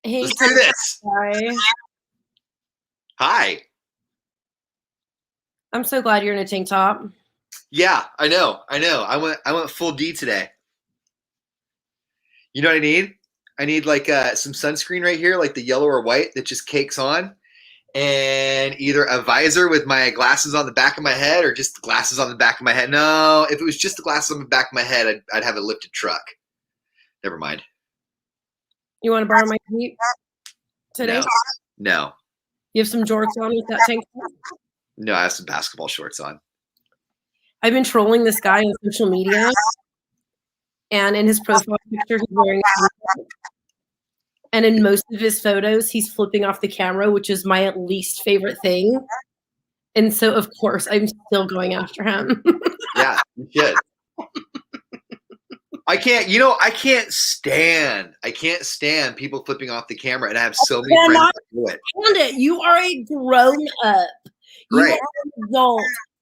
Hey, Let's do this. Ty. Hi. I'm so glad you're in a tank top. Yeah, I know. I went full D today. You know what I need? I need like some sunscreen right here, like the yellow or white that just cakes on, and either a visor with my glasses on the back of my head, or just glasses on the back of my head. No, if it was just the glasses on the back of my head, I'd have a lifted truck. Never mind. You want to borrow my Jeep today? No. You have some jorts on with that tank top? No, I have some basketball shorts on. I've been trolling this guy on social media, and in his profile picture, he's wearing a tank top. And in most of his photos, he's flipping off the camera, which is my least favorite thing. And so, of course, I'm still going after him. Yeah, you should. I can't stand people flipping off the camera, and I have so many friends that do it. Stand it. You are a grown up. You Right. are an adult.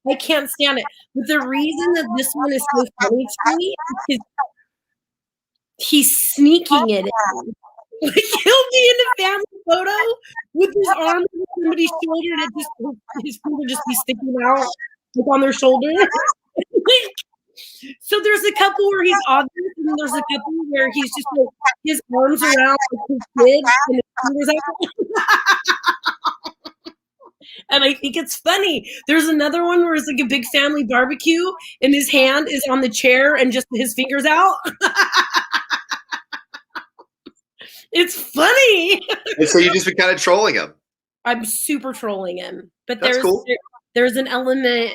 I can't stand it. But the reason that this one is so funny to me is he's sneaking it in. Like, he'll be in a family photo with his arm on somebody's shoulder, and his feet will just be sticking out like on their shoulder. So there's a couple where he's obvious, and there's a couple where he's just like his arms around like his kid and his fingers out. And I think it's funny. There's another one where it's like a big family barbecue, and his hand is on the chair and just his fingers out. It's funny. And so you just been kind of trolling him. I'm super trolling him. But That's cool. There's an element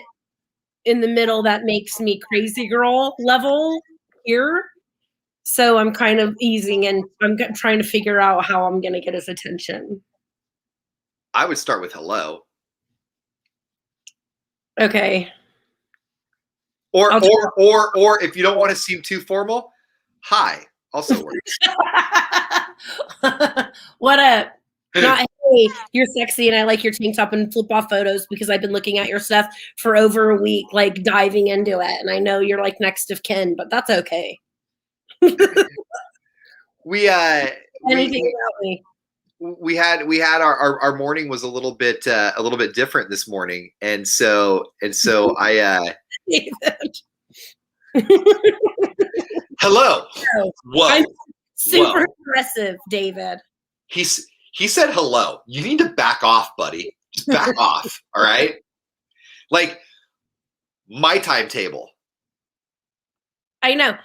in the middle that makes me crazy girl level here. So I'm kind of easing, and I'm trying to figure out how I'm going to get his attention. I would start with hello. Okay. Or if you don't want to seem too formal, hi also works. What up? Not, hey, you're sexy and I like your tank top and flip off photos because I've been looking at your stuff for over a week, like diving into it. And I know you're like next of kin, but that's okay. we about me. We had our morning was a little bit different this morning, and so I hello. Whoa. I'm super aggressive, David. He said hello. You need to back off, buddy. Just back off. All right. Like my timetable. I know.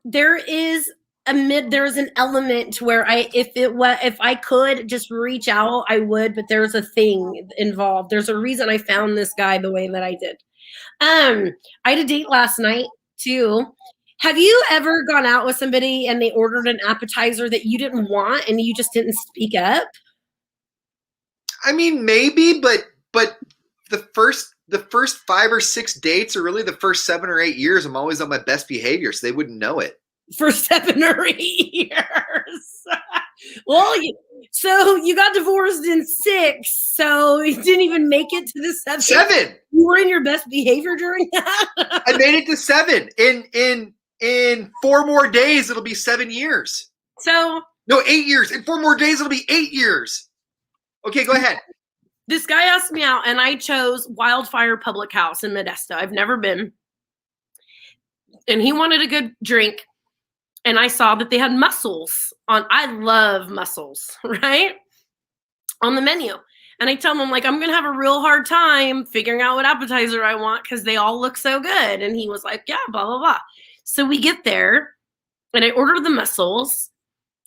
There is an element where if I could just reach out, I would, but there's a thing involved. There's a reason I found this guy the way that I did. I had a date last night too. Have you ever gone out with somebody and they ordered an appetizer that you didn't want and you just didn't speak up? I mean, maybe, but the first 5 or 6 dates, or really the first 7 or 8 years, I'm always on my best behavior, so they wouldn't know it. For 7 or 8 years. Well, so you got divorced in 6, so you didn't even make it to the 7. 7. You were in your best behavior during that. I made it to 7. In 4 more days, it'll be 7 years. So no, 8 years. In 4 more days, it'll be 8 years. Okay, go ahead. This guy asked me out, and I chose Wildfire Public House in Modesto. I've never been. And he wanted a good drink. And I saw that they had mussels on. I love mussels, right? On the menu. And I tell him, I'm like, I'm going to have a real hard time figuring out what appetizer I want because they all look so good. And he was like, yeah, blah, blah, blah. So we get there, and I order the mussels.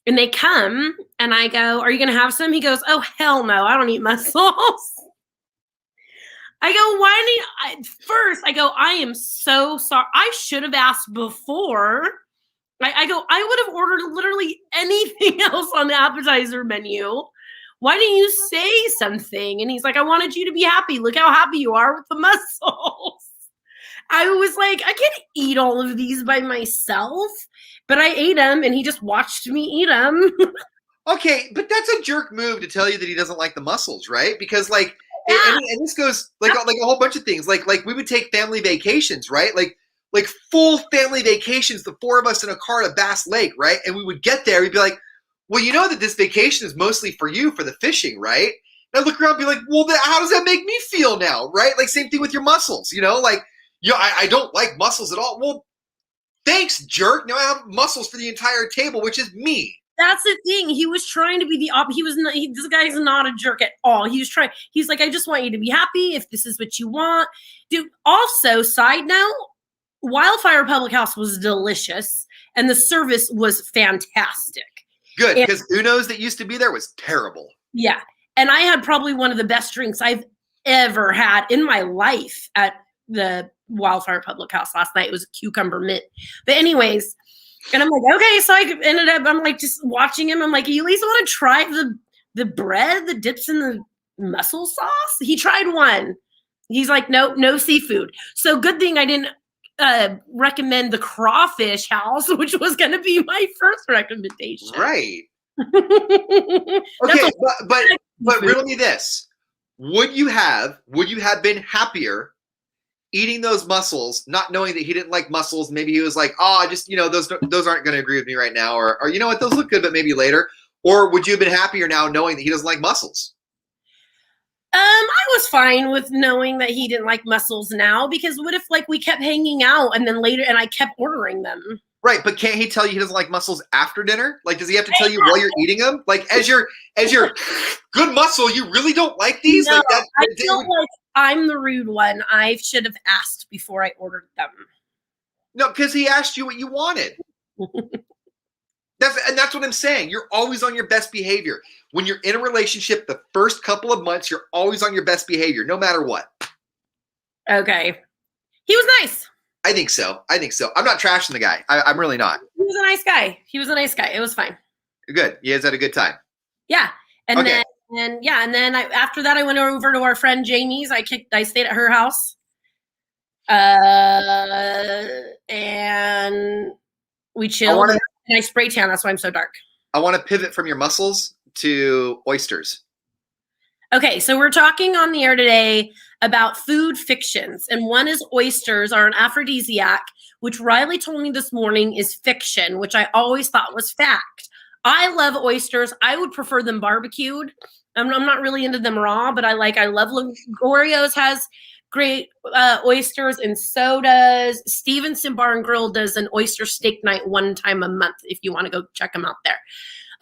And they come, and I go, are you going to have some? He goes, oh, hell no, I don't eat mussels. I go, why didn't you? First, I go, I am so sorry. I should have asked before. I go, I would have ordered literally anything else on the appetizer menu. Why didn't you say something? And he's like, I wanted you to be happy. Look how happy you are with the mussels. I was like, I can't eat all of these by myself. But I ate them, and he just watched me eat them. Okay, but that's a jerk move to tell you that he doesn't like the mussels, right? Because and this goes like a whole bunch of things. Like we would take family vacations, right? Like full family vacations, the 4 of us in a car to Bass Lake, right? And we would get there, we'd be like, well, you know that this vacation is mostly for you for the fishing, right? And I look around and be like, well, how does that make me feel now, right? Like same thing with your muscles, like, I don't like muscles at all. Well, thanks, jerk. Now I have muscles for the entire table, which is me. That's the thing. He was trying to be the he was not, this guy's not a jerk at all. He was trying. He's like, I just want you to be happy if this is what you want. Dude, also, side note, Wildfire Public House was delicious and the service was fantastic. Good, because Uno's that used to be there was terrible. Yeah. And I had probably one of the best drinks I've ever had in my life at the Wildfire Public House last night. It was a cucumber mint. But anyways, and I'm like, okay, so I ended up, I'm like just watching him. I'm like, you at least want to try the bread that dips in the mussel sauce? He tried one. He's like, nope, no seafood. So good thing I didn't recommend the crawfish house, which was going to be my first recommendation. Right. Okay, but riddle me this. Would you have been happier eating those mussels, not knowing that he didn't like mussels? Maybe he was like, oh, just, those aren't going to agree with me right now. Or you know what, those look good, but maybe later. Or would you have been happier now knowing that he doesn't like mussels? I was fine with knowing that he didn't like mussels now, because what if we kept hanging out and then later and I kept ordering them? Right, but can't he tell you he doesn't like mussels after dinner? Like, does he have to tell you while you're eating them? Like, as your good mussel, you really don't like these? No, like that? I feel like I'm the rude one. I should have asked before I ordered them. No, because he asked you what you wanted. That's what I'm saying. You're always on your best behavior. When you're in a relationship, the first couple of months, you're always on your best behavior, no matter what. Okay. He was nice. I think so. I'm not trashing the guy. I'm really not. He was a nice guy. It was fine. Good. You guys had a good time. Yeah. And okay. then after that I went over to our friend Jamie's. I stayed at her house. And we chilled. And I spray tan. That's why I'm so dark. I want to pivot from your mussels to oysters. Okay, so we're talking on the air today about food fictions, and one is oysters are an aphrodisiac, which Riley told me this morning is fiction, which I always thought was fact. I love oysters. I would prefer them barbecued. I'm not really into them raw, but I love Oreos has great oysters, and so does Stevenson Bar and Grill does an oyster steak night one time a month if you want to go check them out there.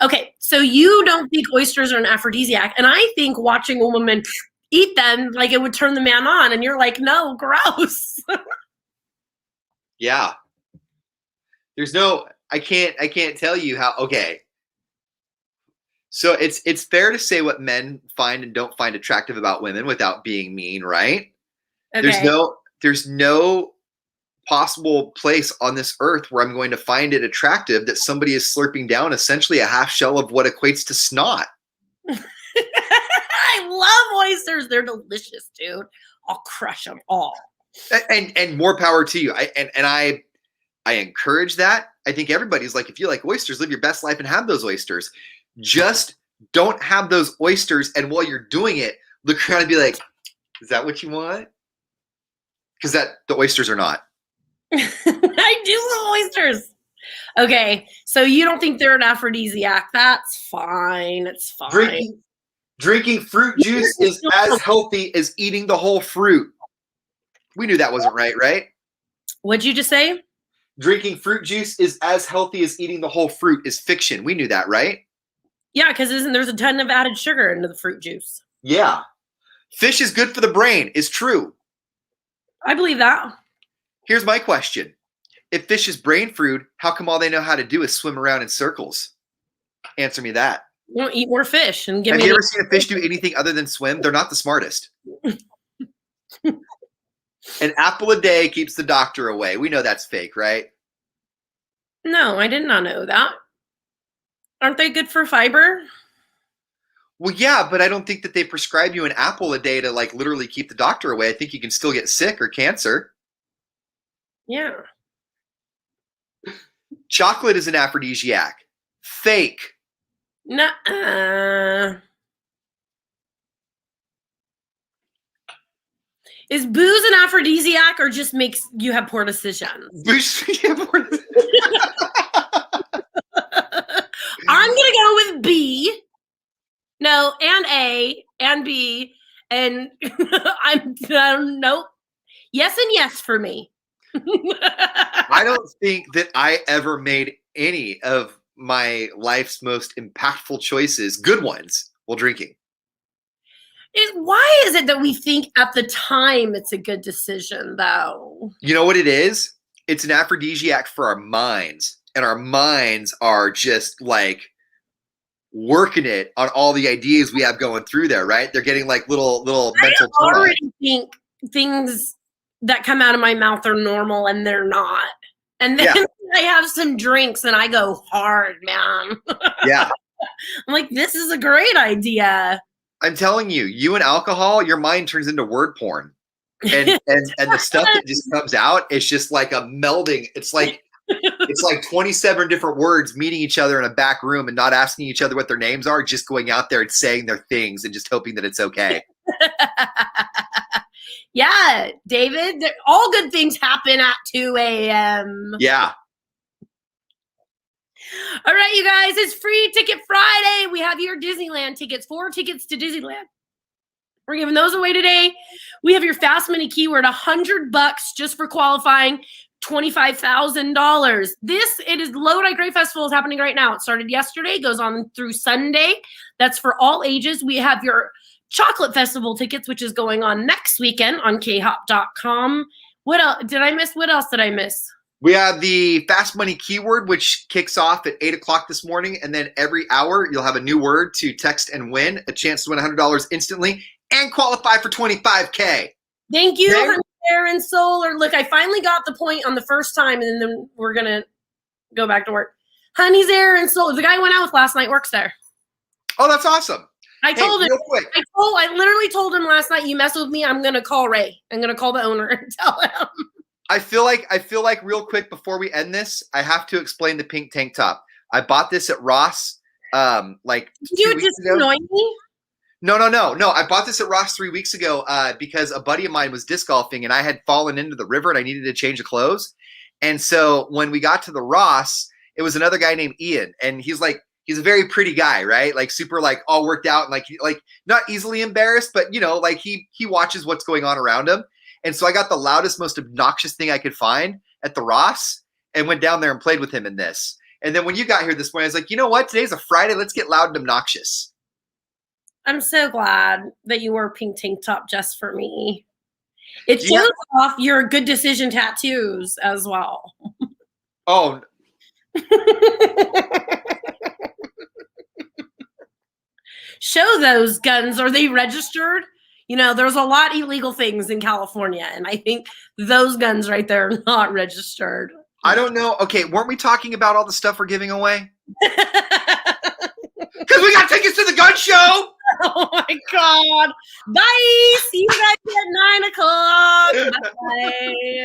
Okay, so you don't think oysters are an aphrodisiac, and I think watching a woman eat them, it would turn the man on, and you're like, no, gross. Yeah. I can't tell you how, okay. So it's fair to say what men find and don't find attractive about women without being mean, right? Okay. There's no possible place on this earth where I'm going to find it attractive that somebody is slurping down essentially a half shell of what equates to snot. I love oysters. They're delicious, dude. I'll crush them all. And more power to you. I encourage that. I think everybody's like, if you like oysters, live your best life and have those oysters. Just don't have those oysters, and while you're doing it, look around and be like, is that what you want? Because the oysters are not. I do love oysters. Okay, so you don't think they're an aphrodisiac? That's fine. It's fine. Drinking fruit juice is as healthy as eating the whole fruit. We knew that wasn't right? What'd you just say? Drinking fruit juice is as healthy as eating the whole fruit is fiction. We knew that, right? Yeah, because there's a ton of added sugar into the fruit juice. Yeah. Fish is good for the brain is true. I believe that. Here's my question. If fish is brain food, how come all they know how to do is swim around in circles? Answer me that. You want to eat more fish and give me. Have you ever seen a fish do anything other than swim? They're not the smartest. An apple a day keeps the doctor away. We know that's fake, right? No, I did not know that. Aren't they good for fiber? Well, yeah, but I don't think that they prescribe you an apple a day to literally keep the doctor away. I think you can still get sick or cancer. Yeah. Chocolate is an aphrodisiac. Fake. Nuh-uh. Is booze an aphrodisiac or just makes you have poor decisions? I'm gonna go with B. No, and A and B, and nope. Yes and yes for me. I don't think that I ever made any of my life's most impactful choices, good ones, while drinking. Why is it that we think at the time it's a good decision, though? You know what it is? It's an aphrodisiac for our minds, and our minds are just like working it on all the ideas we have going through there, right? They're getting like little mental I already think things that come out of my mouth are normal, and they're not. And then I have some drinks, and I go hard, man. Yeah. I'm like, this is a great idea. I'm telling you, you and alcohol, your mind turns into word porn. And the stuff that just comes out, it's just like a melding. It's like 27 different words meeting each other in a back room and not asking each other what their names are, just going out there and saying their things and just hoping that it's okay. Yeah, David, all good things happen at 2 a.m. Yeah. All right, you guys, it's Free Ticket Friday. We have your Disneyland tickets, 4 tickets to Disneyland. We're giving those away today. We have your Fast Money keyword, $100 just for qualifying, $25,000. It is Lodi Great Festival is happening right now. It started yesterday, goes on through Sunday. That's for all ages. We have your Chocolate Festival tickets, which is going on next weekend on khop.com. What else did I miss? What else did I miss? We have the Fast Money keyword, which kicks off at 8 o'clock this morning. And then every hour, you'll have a new word to text and win, a chance to win $100 instantly and qualify for $25K. Thank you, Honey, Aaron Solar. Look, I finally got the point on the first time, and then we're going to go back to work. Honey's Aaron Solar. The guy I went out with last night works there. Oh, that's awesome. I told him. I literally told him last night, you mess with me, I'm going to call Ray. I'm going to call the owner and tell him. I feel like real quick before we end this, I have to explain the pink tank top. I bought this at Ross like 2 weeks ago. Annoy me? No. I bought this at Ross 3 weeks ago because a buddy of mine was disc golfing and I had fallen into the river and I needed to change of clothes. And so when we got to the Ross, it was another guy named Ian, and he's a very pretty guy, right? Like super like all worked out and like not easily embarrassed, but you know, like he watches what's going on around him. And so I got the loudest, most obnoxious thing I could find at the Ross and went down there and played with him in this. And then when you got here this morning, I was like, you know what? Today's a Friday. Let's get loud and obnoxious. I'm so glad that you wore a pink tank top just for me. It shows off your good decision tattoos as well. Oh. Show those guns. Are they registered? You know, there's a lot of illegal things in California, and I think those guns right there are not registered. I don't know. Okay, weren't we talking about all the stuff we're giving away? Because we got tickets to the gun show! Oh, my God. Bye! See you guys at 9 o'clock. Bye.